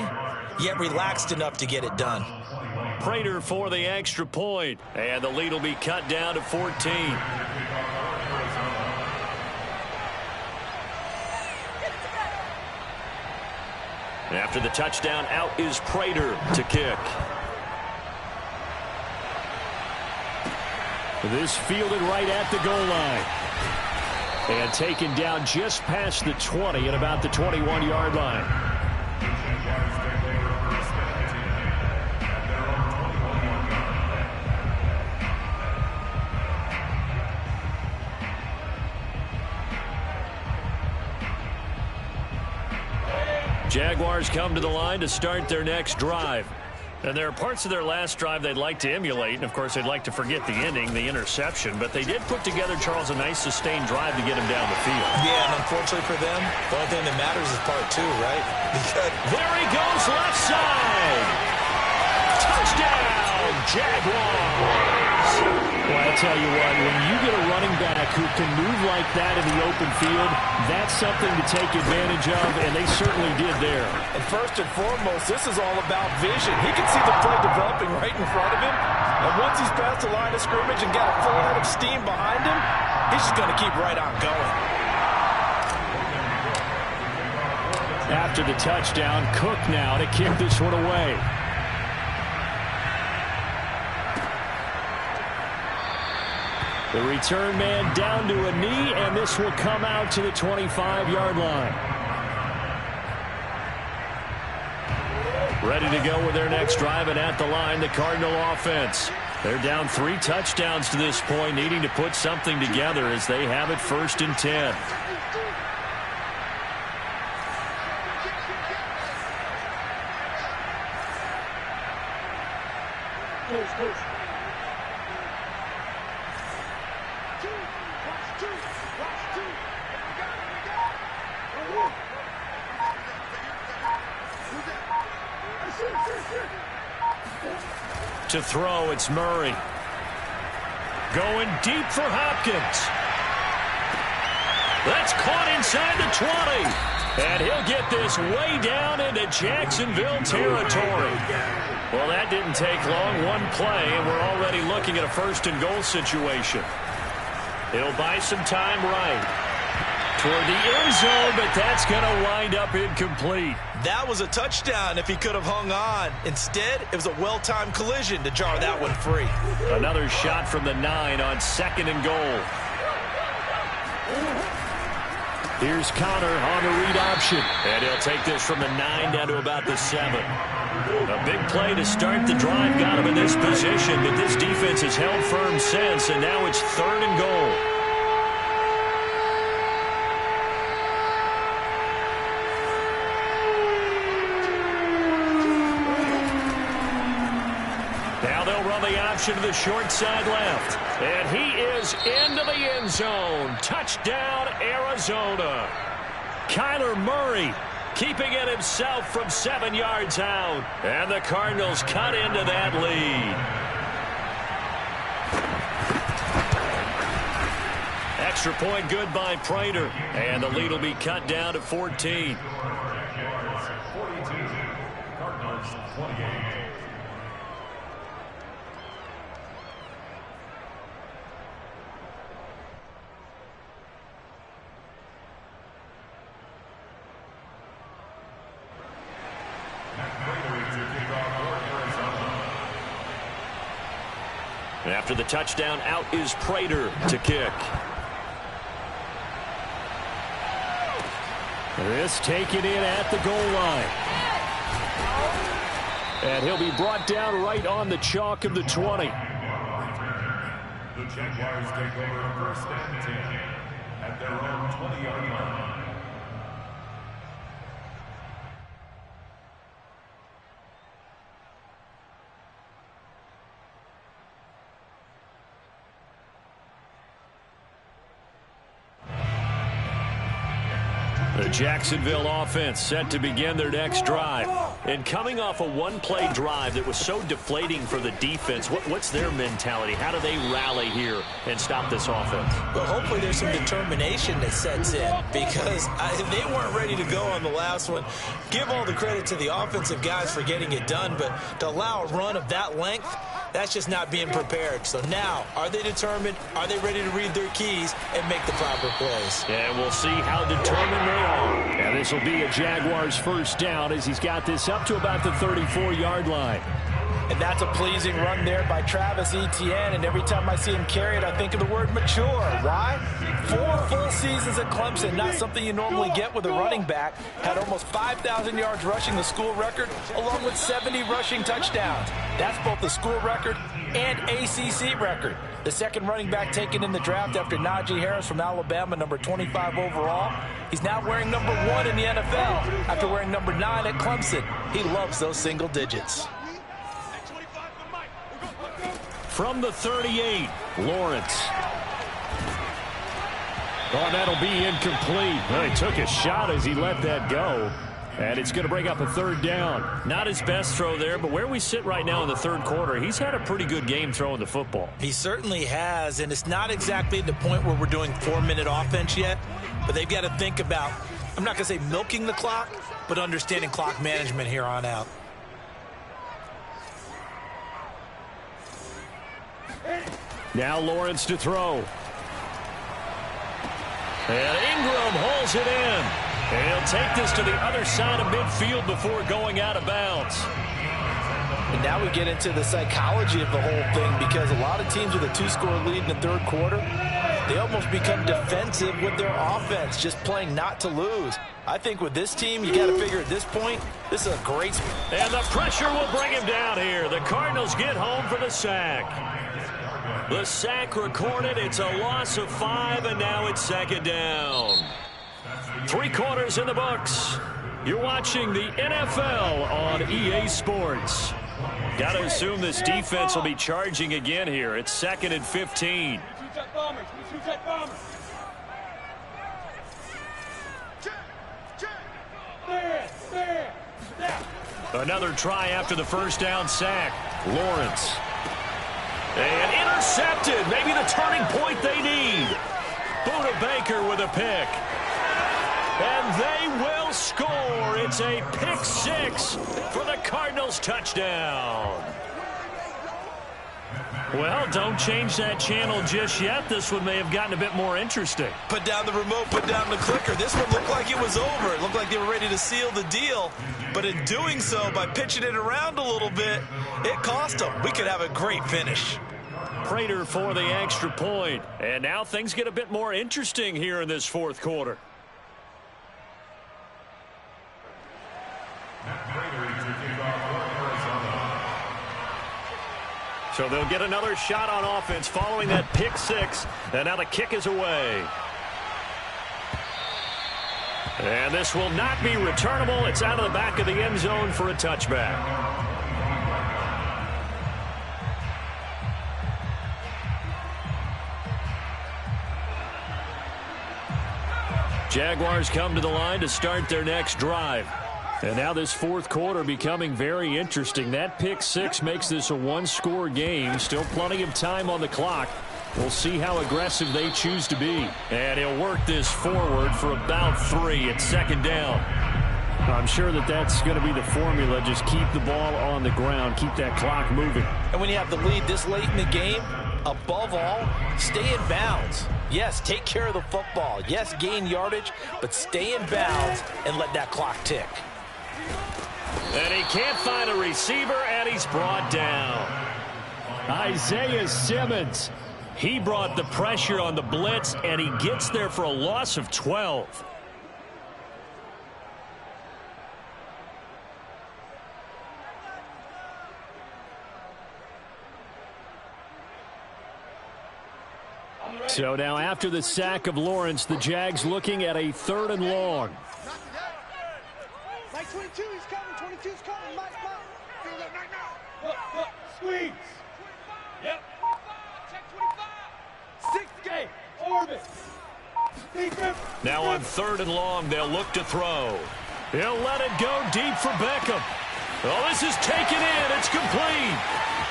[SPEAKER 2] yet relaxed enough to get it done.
[SPEAKER 1] Prater for the extra point. And the lead will be cut down to 14. After the touchdown, out is Prater to kick. This fielded right at the goal line. And taken down just past the 20 at about the 21-yard line. Jaguars come to the line to start their next drive. And there are parts of their last drive they'd like to emulate, and, of course, they'd like to forget the ending, the interception. But they did put together, Charles, a nice sustained drive to get him down the field.
[SPEAKER 2] Yeah, and unfortunately for them, the only thing that matters is part 2, right? Because
[SPEAKER 1] there he goes, left side. Touchdown, Jaguars. Well, I tell you what, when you get a running back who can move like that in the open field, that's something to take advantage of, and they certainly did there.
[SPEAKER 2] And first and foremost, this is all about vision. He can see the play developing right in front of him, and once he's past the line of scrimmage and got a full head of steam behind him, he's just going to keep right on going.
[SPEAKER 1] After the touchdown, Cook now to kick this one away. The return man down to a knee, and this will come out to the 25-yard line. Ready to go with their next drive, and at the line, the Cardinal offense. They're down 3 touchdowns to this point, needing to put something together as they have it 1st and 10. To throw, it's Murray. Going deep for Hopkins. That's caught inside the 20. And he'll get this way down into Jacksonville territory. Well, that didn't take long. One play, and we're already looking at a 1st and goal situation. He'll buy some time right toward the end zone, but that's going to wind up incomplete.
[SPEAKER 2] That was a touchdown if he could have hung on. Instead, it was a well-timed collision to jar that one free.
[SPEAKER 1] Another shot from the 9 on 2nd and goal. Here's Connor on the read option. And he'll take this from the 9 down to about the 7. A big play to start the drive got him in this position, but this defense has held firm since, and now it's 3rd and goal. Now they'll run the option to the short side left. And he is into the end zone. Touchdown, Arizona. Kyler Murray keeping it himself from 7 yards out. And the Cardinals cut into that lead. Extra point good by Prater. And the lead will be cut down to 14.
[SPEAKER 3] Cardinals 28.
[SPEAKER 1] After the touchdown, out is Prater to kick. This taken in at the goal line. And he'll be brought down right on the chalk of the 20.
[SPEAKER 3] The Jaguars take over 1st and 10 at their own 20-yard line.
[SPEAKER 1] The Jacksonville offense set to begin their next drive. And coming off a one-play drive that was so deflating for the defense, what's their mentality? How do they rally here and stop this offense?
[SPEAKER 2] Well, hopefully there's some determination that sets in, because they weren't ready to go on the last one. Give all the credit to the offensive guys for getting it done, but to allow a run of that length, that's just not being prepared. So now, are they determined? Are they ready to read their keys and make the proper plays?
[SPEAKER 1] And we'll see how determined they are. And this will be a Jaguars first down as he's got this up to about the 34-yard line.
[SPEAKER 2] And that's a pleasing run there by Travis Etienne. And every time I see him carry it, I think of the word mature. Why? 4 full seasons at Clemson, not something you normally get with a running back. Had almost 5,000 yards rushing, the school record, along with 70 rushing touchdowns. That's both the school record and ACC record. the second running back taken in the draft after Najee Harris from Alabama, number 25 overall. He's now wearing number 1 in the NFL after wearing number 9 at Clemson. He loves those single digits.
[SPEAKER 5] From the 38, Lawrence. Oh, that'll be incomplete. Well, he took a shot as he let that go. And it's going to bring up a third down. Not his best throw there, but where we sit right now in the third quarter, he's had a pretty good game throwing the football.
[SPEAKER 2] He certainly has, and it's not exactly at the point where we're doing 4-minute offense yet, but they've got to think about, I'm not going to say milking the clock, but understanding clock management here on out.
[SPEAKER 5] Now Lawrence to throw. And Ingram holds it in. And he'll take this to the other side of midfield before going out of bounds.
[SPEAKER 2] And now we get into the psychology of the whole thing, because a lot of teams with a 2-score lead in the third quarter, they almost become defensive with their offense, just playing not to lose. I think with this team, you got to figure at this point, this is a great...
[SPEAKER 5] And the pressure will bring him down here. The Cardinals get home for the sack. The sack recorded. It's a loss of 5, and now it's second down. 3 quarters in the books. You're watching the NFL on EA Sports. Got to assume this defense will be charging again here. It's 2nd and 15. Another try after the first down sack. Lawrence. And intercepted. Maybe the turning point they need. Buda Baker with a pick. And they will score. It's a pick 6 for the Cardinals touchdown. Well, don't change that channel just yet. This one may have gotten a bit more interesting.
[SPEAKER 2] Put down the remote, put down the clicker. This one looked like it was over. It looked like they were ready to seal the deal. But in doing so, by pitching it around a little bit, it cost them. We could have a great finish.
[SPEAKER 5] Prater for the extra point. And now things get a bit more interesting here in this fourth quarter. So they'll get another shot on offense following that pick 6. And now the kick is away. And this will not be returnable. It's out of the back of the end zone for a touchback. Jaguars come to the line to start their next drive. And now this fourth quarter becoming very interesting. That pick 6 makes this a 1-score game. Still plenty of time on the clock. We'll see how aggressive they choose to be. And he'll work this forward for about 3 at second down. I'm sure that that's going to be the formula. Just keep the ball on the ground. Keep that clock moving.
[SPEAKER 2] And when you have the lead this late in the game, above all, stay in bounds. Yes, take care of the football. Yes, gain yardage, but stay in bounds and let that clock tick.
[SPEAKER 5] And he can't find a receiver, and he's brought down. Isaiah Simmons. He brought the pressure on the blitz, and he gets there for a loss of 12. So now after the sack of Lawrence, the Jags looking at a 3rd and long.
[SPEAKER 4] Mike 22, he's coming. 22's coming. Mike. Do that right now. Look. Squeeze. Yep. Check 25. 6 game. Orbit.
[SPEAKER 5] Now on 3rd and long, they'll look to throw. He'll let it go deep for Beckham. Oh, this is taken in. It's complete.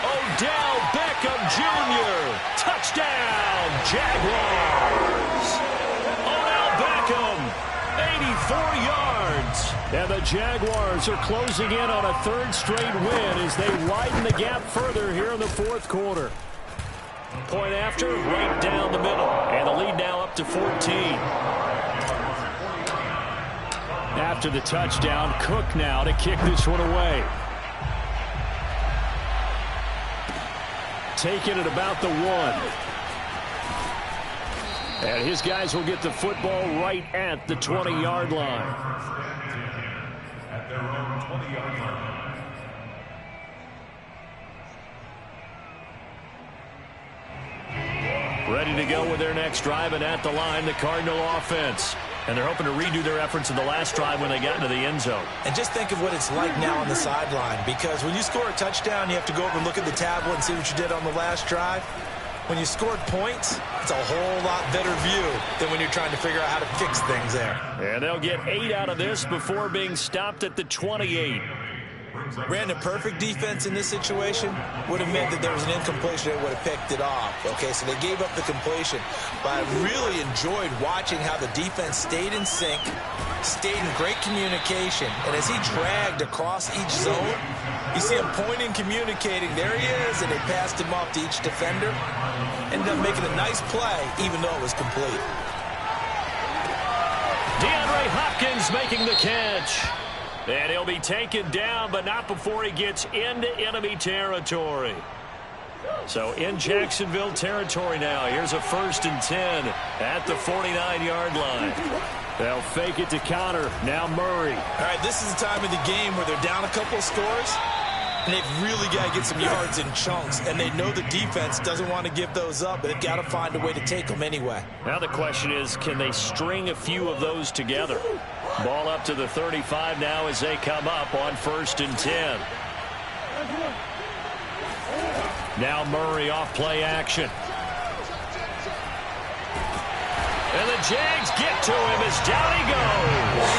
[SPEAKER 5] Odell Beckham Jr. Touchdown, Jaguars. Odell Beckham, 84 yards. And the Jaguars are closing in on a 3rd straight win as they widen the gap further here in the fourth quarter. Point after, right down the middle. And the lead now up to 14. After the touchdown, Cook now to kick this one away. Taken at about the 1. And his guys will get the football right at the 20-yard line.
[SPEAKER 3] At their own 20-yard line.
[SPEAKER 1] Ready to go with their next drive, and at the line, the Cardinal offense. And they're hoping to redo their efforts in the last drive when they got into the end zone.
[SPEAKER 2] And just think of what it's like now on the sideline, because when you score a touchdown, you have to go over and look at the tablet and see what you did on the last drive. When you scored points, it's a whole lot better view than when you're trying to figure out how to fix things there.
[SPEAKER 1] And they'll get 8 out of this before being stopped at the 28.
[SPEAKER 2] Brandon, perfect defense in this situation would have meant that there was an incompletion that would have picked it off. Okay, so they gave up the completion. But I really enjoyed watching how the defense stayed in sync, stayed in great communication. And as he dragged across each zone, you see him pointing, communicating. There he is, and they passed him off to each defender. Ended up making a nice play, even though it was complete.
[SPEAKER 1] DeAndre Hopkins making the catch. And he'll be taken down, but not before he gets into enemy territory. So in Jacksonville territory now. Here's a 1st and 10 at the 49-yard line. They'll fake it to counter. Now Murray.
[SPEAKER 2] All right, this is the time of the game where they're down a couple of scores, and they've really got to get some yards in chunks, and they know the defense doesn't want to give those up, but they've got to find a way to take them anyway.
[SPEAKER 1] Now the question is, can they string a few of those together? Ball up to the 35 now as they come up on 1st and 10. Now Murray off play action. And the Jags get to him as down he goes.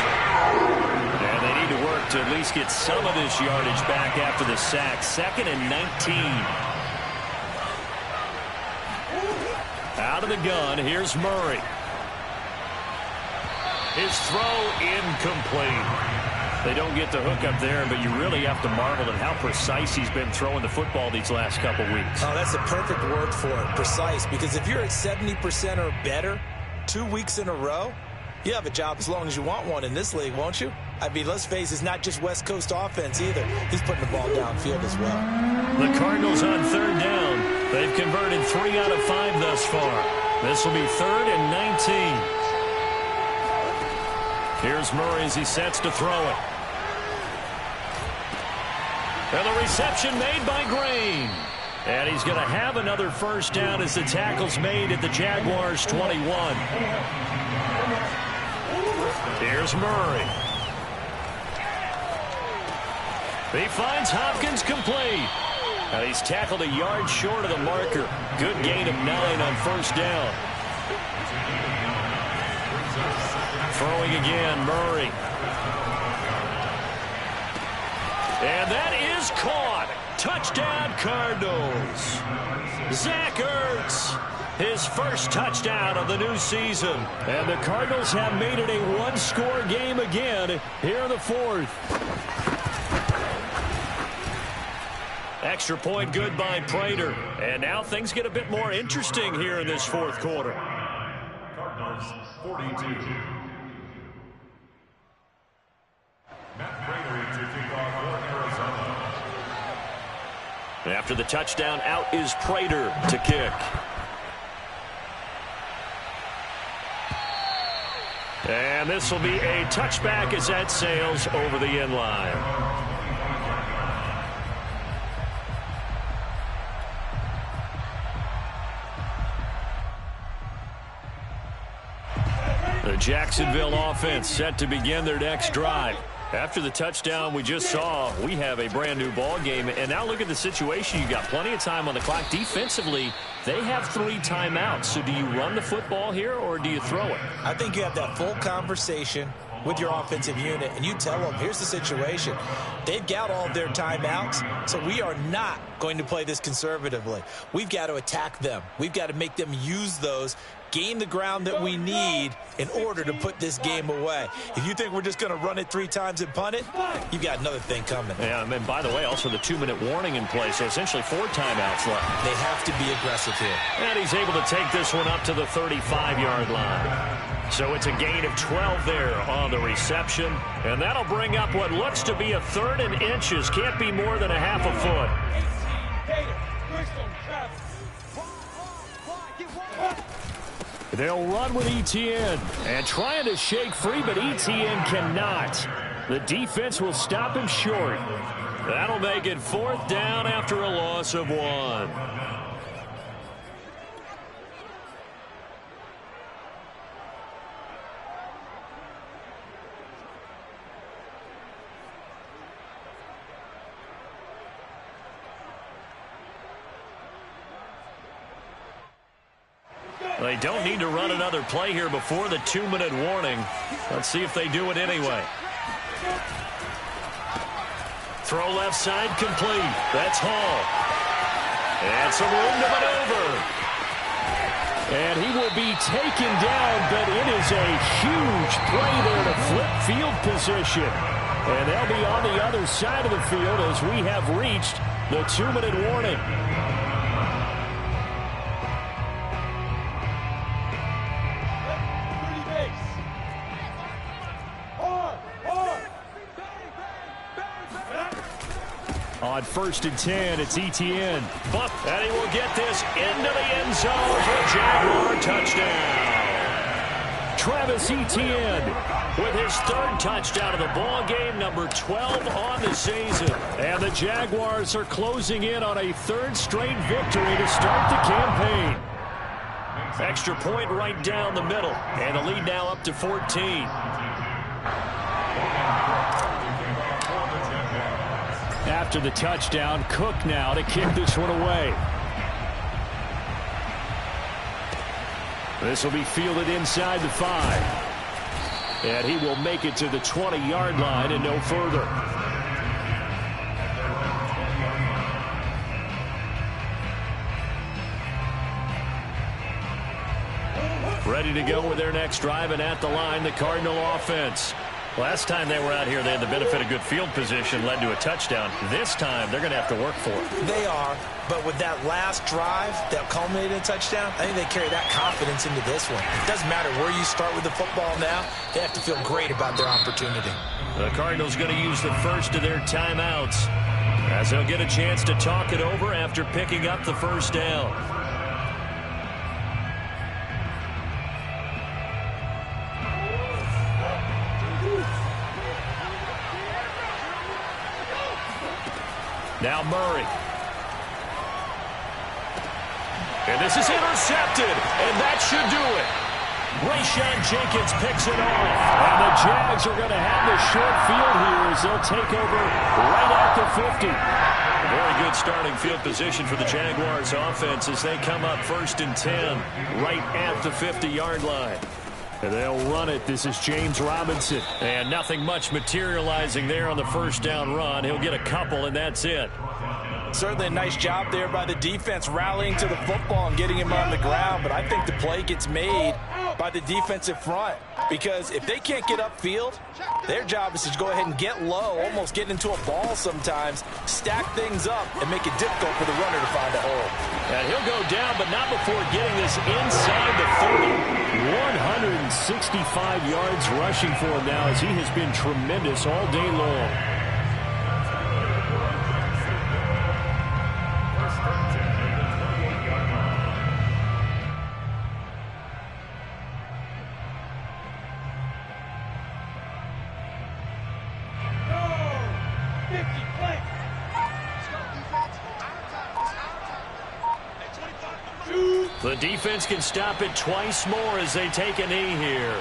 [SPEAKER 1] And they need to work to at least get some of this yardage back after the sack. 2nd and 19. Out of the gun, here's Murray. His throw incomplete. They don't get the hook up there, but you really have to marvel at how precise he's been throwing the football these last couple weeks.
[SPEAKER 2] Oh, that's a perfect word for it, precise, because if you're at 70% or better 2 weeks in a row, you have a job as long as you want one in this league, won't you? I mean, let's face it, it's not just West Coast offense either. He's putting the ball downfield as well.
[SPEAKER 1] The Cardinals on 3rd down. They've converted 3 out of 5 thus far. This will be 3rd and 19. Here's Murray as he sets to throw it. And the reception made by Green. And he's going to have another 1st down as the tackle's made at the Jaguars' 21. Here's Murray. He finds Hopkins complete. And he's tackled a yard short of the marker. Good gain of 9 on 1st down. Throwing again, Murray. And that is caught. Touchdown, Cardinals. Zach Ertz, his 1st touchdown of the new season. And the Cardinals have made it a 1-score game again here in the 4th. Extra point good by Prater. And now things get a bit more interesting here in this 4th quarter.
[SPEAKER 3] Cardinals 42.
[SPEAKER 1] After the touchdown, out is Prater to kick. And this will be a touchback as that sails over the end line. The Jacksonville offense set to begin their next drive. After the touchdown we just saw, we have a brand new ball game. And now look at the situation. You got plenty of time on the clock. Defensively, they have 3 timeouts. So do you run the football here or do you throw it?
[SPEAKER 2] I think you have that full conversation with your offensive unit, and you tell them, here's the situation. They've got all of their timeouts, so we are not going to play this conservatively. We've got to attack them. We've got to make them use those, gain the ground that we need in order to put this game away. If you think we're just going to run it 3 times and punt it, you've got another thing coming.
[SPEAKER 1] Yeah, and by the way, also the 2-minute warning in play, so essentially 4 timeouts left.
[SPEAKER 2] They have to be aggressive here.
[SPEAKER 1] And he's able to take this one up to the 35-yard line. So it's a gain of 12 there on the reception. And that'll bring up what looks to be a 3rd and inches. Can't be more than a half a foot. They'll run with Etienne and trying to shake free, but Etienne cannot. The defense will stop him short. That'll make it 4th down after a loss of 1. They don't need to run another play here before the 2-minute warning. Let's see if they do it anyway. Throw left side complete. That's Hall. And some room to maneuver. And he will be taken down, but it is a huge play there to flip field position. And they'll be on the other side of the field as we have reached the 2-minute warning. On 1st and 10, it's Etienne. And he will get this into the end zone for a Jaguar touchdown. Travis Etienne with his 3rd touchdown of the ball game, number 12 on the season. And the Jaguars are closing in on a 3rd straight victory to start the campaign. Extra point right down the middle. And the lead now up to 14. After the touchdown, Cook now to kick this one away. This will be fielded inside the 5. And he will make it to the 20-yard line and no further. Ready to go with their next drive, and at the line, the Cardinal offense. Last time they were out here, they had the benefit of good field position, led to a touchdown. This time, they're going to have to work for it.
[SPEAKER 2] They are, but with that last drive that culminated in a touchdown, I think they carry that confidence into this one. It doesn't matter where you start with the football now. They have to feel great about their opportunity.
[SPEAKER 1] The Cardinals going to use the first of their timeouts as they'll get a chance to talk it over after picking up the first down. Now Murray. And this is intercepted, and that should do it. Rayshon Jenkins picks it off. And the Jags are going to have the short field here as they'll take over right at the 50. Very good starting field position for the Jaguars offense as they come up 1st and 10 right at the 50-yard line. And they'll run it. This is James Robinson. And nothing much materializing there on the first down run. He'll get a couple, and that's it.
[SPEAKER 2] Certainly a nice job there by the defense rallying to the football and getting him on the ground. But I think the play gets made by the defensive front. Because if they can't get upfield, their job is to go ahead and get low, almost get into a ball sometimes, stack things up, and make it difficult for the runner to find a hole.
[SPEAKER 1] And he'll go down, but not before getting this inside the 30. 165 yards rushing for him now as he has been tremendous all day long. The defense can stop it twice more as they take a knee here.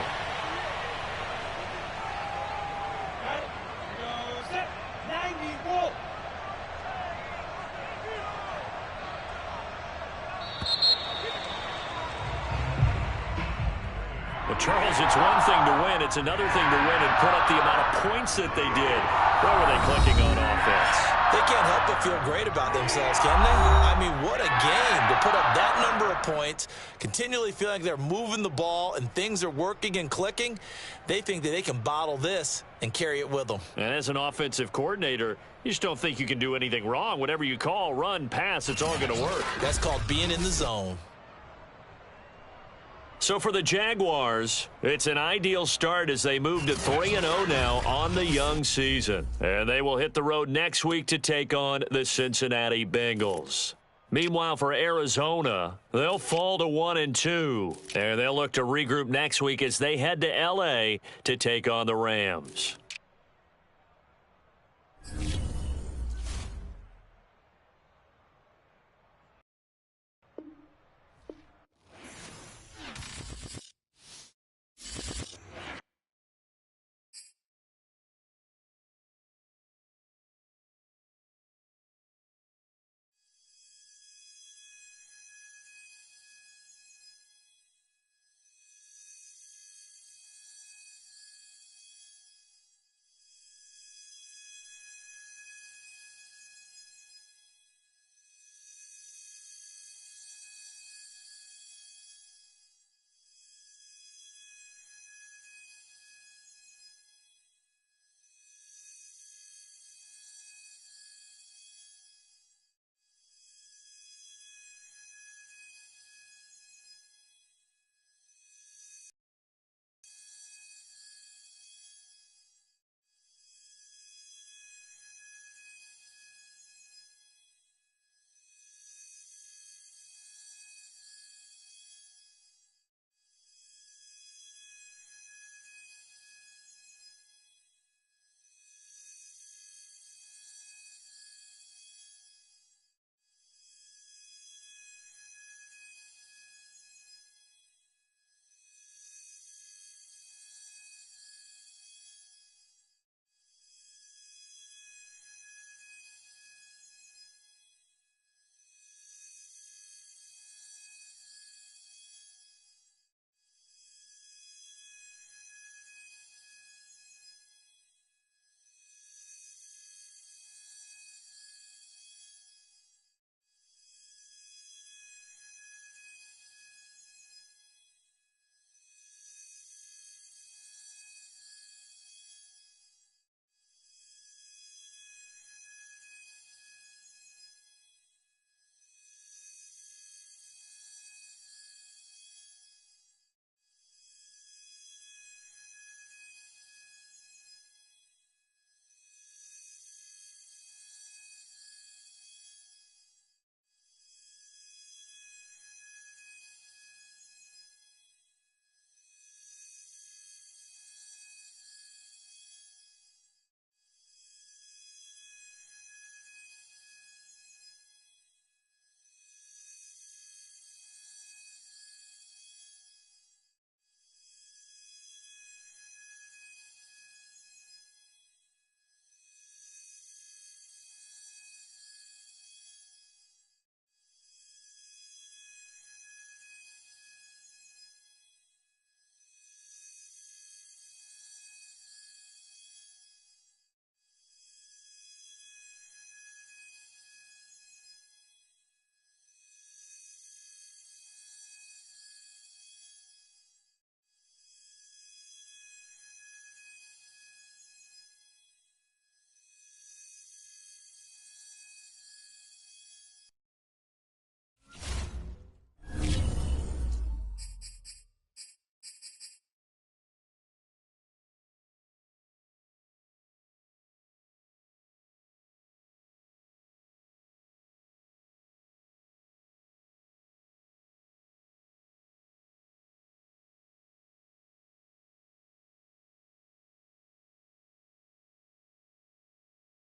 [SPEAKER 1] Well, Charles, it's one thing to win. It's another thing to win and put up the amount of points that they did. Where were they clicking on offense?
[SPEAKER 2] They can't help but feel great about themselves, can they? I mean, what a game to put up that number of points, continually feeling like they're moving the ball and things are working and clicking. They think that they can bottle this and carry it with them.
[SPEAKER 1] And as an offensive coordinator, you just don't think you can do anything wrong. Whatever you call, run, pass, it's all going to work.
[SPEAKER 2] That's called being in the zone.
[SPEAKER 1] So for the Jaguars, it's an ideal start as they move to 3-0 now on the young season. And they will hit the road next week to take on the Cincinnati Bengals. Meanwhile, for Arizona, they'll fall to 1-2. And they'll look to regroup next week as they head to L.A. to take on the Rams.